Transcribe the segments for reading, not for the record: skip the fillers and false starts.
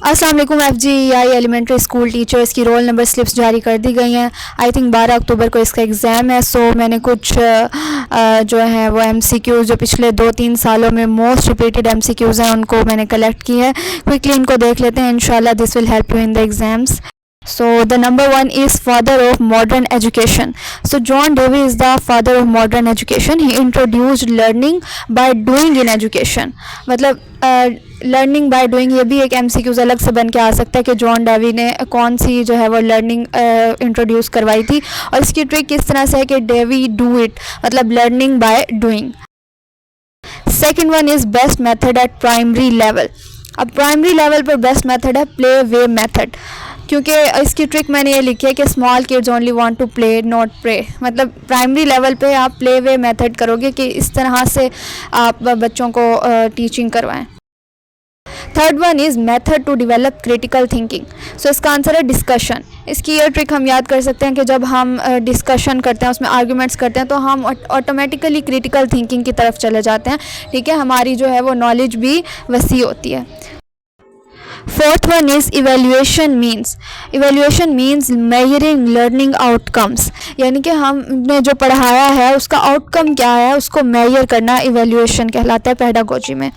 अस्सलाम वालेकुम FGEI elementary school teachers की रोल नंबर स्लिप्स जारी कर दी गई हैं। आई थिंक 12 अक्टूबर को इसका एग्ज़ाम है। सो मैंने कुछ जो है वो MCQs जो पिछले 2-3 सालों में मोस्ट रिपीटेड MCQs हैं उनको मैंने कलेक्ट की है। क्विकली इनको देख लेते हैं, इंशाल्लाह this will help you in the exams. So the number one is father of modern education. So John Dewey is the father of modern education. He introduced learning by doing in education. मतलब learning by doing, ये भी एक MCQs अलग से बन के आ सकता है कि जॉन डेवी ने कौन सी जो है वो लर्निंग इंट्रोड्यूस करवाई थी और इसकी ट्रिक किस तरह से है कि डेवी डू इट, मतलब learning by doing. Second one is best method at primary level. अब प्राइमरी लेवल पर बेस्ट मेथड है प्ले वे मेथड, क्योंकि इसकी ट्रिक मैंने ये लिखी है कि small kids only want to play not pray. मतलब प्राइमरी लेवल पे आप प्ले वे मेथड करोगे कि इस तरह से आप बच्चों को टीचिंग करवाएं. Third one is method to develop critical thinking. So इसका आंसर है डिस्कशन. इसकी ये ट्रिक हम याद कर सकते हैं कि जब हम डिस्कशन करते हैं, उसमें आर्ग्यूमेंट्स करते हैं, तो हम ऑटोमेटिकली क्रिटिकल थिंकिंग की तरफ चले जाते हैं. ठीक है, हमारी जो है वो नॉलेज भी वसी होती है. Fourth one is evaluation means. Evaluation means measuring learning outcomes, यानी कि हमने जो पढ़ाया है उसका आउटकम क्या है उसको मेजर करना इवेल्यूएशन कहलाता है पेडागोजी में.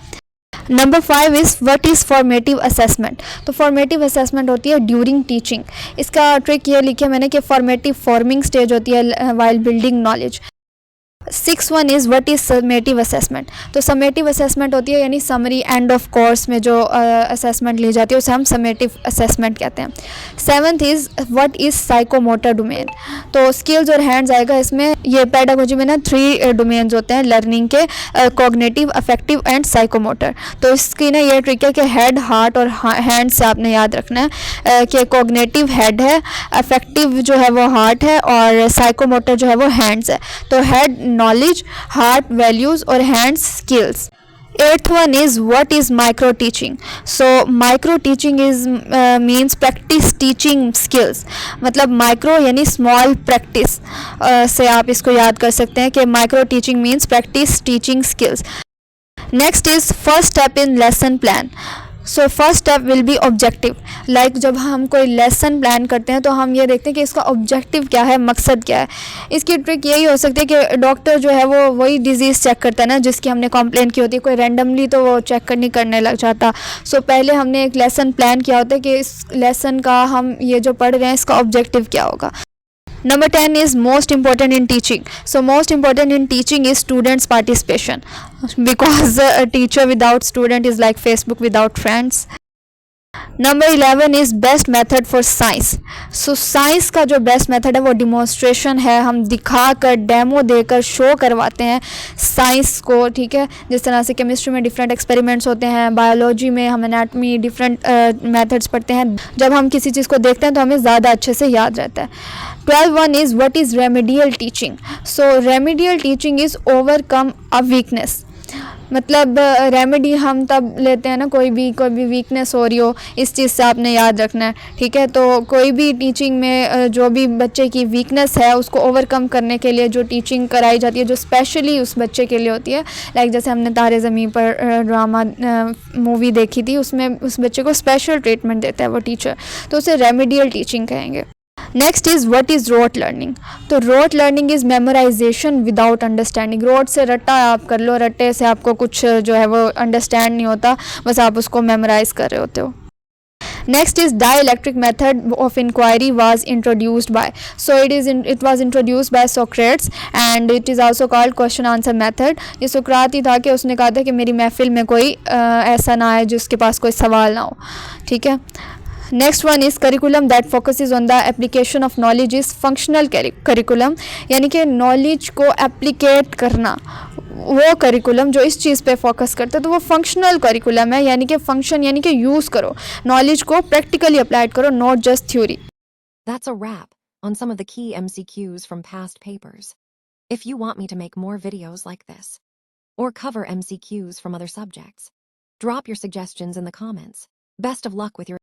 Number 5 is what is formative assessment. तो फॉर्मेटिव असेसमेंट होती है ड्यूरिंग टीचिंग. इसका ट्रिक ये लिखी है मैंने कि फॉर्मेटिव फॉर्मिंग स्टेज होती है while building knowledge. Six one is what is summative assessment. तो समेटिव असेसमेंट होती है यानी समरी एंड ऑफ कोर्स में जो असेसमेंट ली जाती है उसे हम समेटिव असेसमेंट कहते हैं. Seventh is what is psychomotor domain. तो स्किल्स और हैंड्स आएगा इसमें. ये पेडागोजी में ना 3 डोमेन्स होते हैं लर्निंग के, कॉग्निटिव, अफेक्टिव एंड साइकोमोटर. तो इसकी ना ये ट्रिक है कि हेड, हार्ट और हैंड से आपने याद रखना है कि कॉग्निटिव हेड है, अफेक्टिव जो है वो हार्ट है और साइकोमोटर जो है वो हैंड्स है. तो हेड नॉलेज, हार्ट वैल्यूज़ और hands skills. Eighth one is what is micro teaching. So micro teaching is means practice teaching skills. मतलब माइक्रो यानी स्मॉल प्रैक्टिस से आप इसको याद कर सकते हैं कि micro teaching means practice teaching skills. Next is first step in lesson plan. So first step will be objective. Like जब हम कोई लेसन प्लान करते हैं तो हम ये देखते हैं कि इसका ऑब्जेक्टिव क्या है, मकसद क्या है. इसकी ट्रिक यही हो सकती है कि डॉक्टर जो है वो वही डिज़ीज़ चेक करता है ना जिसकी हमने कंप्लेन की होती है. कोई रैंडमली तो वो चेक नहीं करने लग जाता. सो पहले हमने एक लेसन प्लान किया होता है कि इस लेसन का हम ये जो पढ़ रहे हैं इसका ऑब्जेक्टिव क्या होगा. Number 10 is most important in teaching. So most important in teaching is students' participation, because a teacher without student is like Facebook without friends. Number 11 is best method for science. So science का जो best method है वो demonstration है. हम दिखा कर, demo देकर show करवाते हैं साइंस को. ठीक है, जिस तरह से केमिस्ट्री में डिफरेंट एक्सपेरिमेंट्स होते हैं, बायोलॉजी में हम एनाटमी डिफरेंट मेथड्स पढ़ते हैं. जब हम किसी चीज़ को देखते हैं तो हमें ज़्यादा अच्छे से याद रहता है. 12 one is what is remedial teaching. So remedial teaching is overcome a weakness. मतलब रेमेडी हम तब लेते हैं ना कोई भी वीकनेस हो रही हो, इस चीज़ से आपने याद रखना है. ठीक है, तो कोई भी टीचिंग में जो भी बच्चे की वीकनेस है उसको ओवरकम करने के लिए जो टीचिंग कराई जाती है जो स्पेशली उस बच्चे के लिए होती है. लाइक जैसे हमने तारे ज़मीन पर ड्रामा मूवी देखी थी, उसमें उस बच्चे को स्पेशल ट्रीटमेंट देता है वो टीचर, तो उसे रेमेडियल टीचिंग कहेंगे. Next is what is rote learning. तो rote learning is memorisation without understanding. Rote से रट्टा आप कर लो, रट्टे से आपको कुछ जो है वो अंडरस्टैंड नहीं होता, बस आप उसको मेमोराइज कर रहे होते हो. Next is dielectric method of inquiry was introduced by. So it was introduced by Socrates and it is also called question answer method. ये सोक्रात ही था कि उसने कहा था कि मेरी महफिल में कोई ऐसा ना आए जिसके पास कोई सवाल ना हो. ठीक है. Next one is curriculum that focuses on the application of knowledge is functional curriculum. यानी कि नॉलेज को एप्लीकेट करना, वो करिकुलम जो इस चीज़ पे फोकस करता है तो वो फंक्शनल करिकुलम है. यानी कि फंक्शन यानी कि यूज़ करो, नॉलेज को प्रैक्टिकली अप्लाइड करो, not just theory. That's a wrap on some of the key MCQs from past papers. If you want me to make more videos like this or cover MCQs from other subjects, drop your suggestions in the comments. Best of luck with your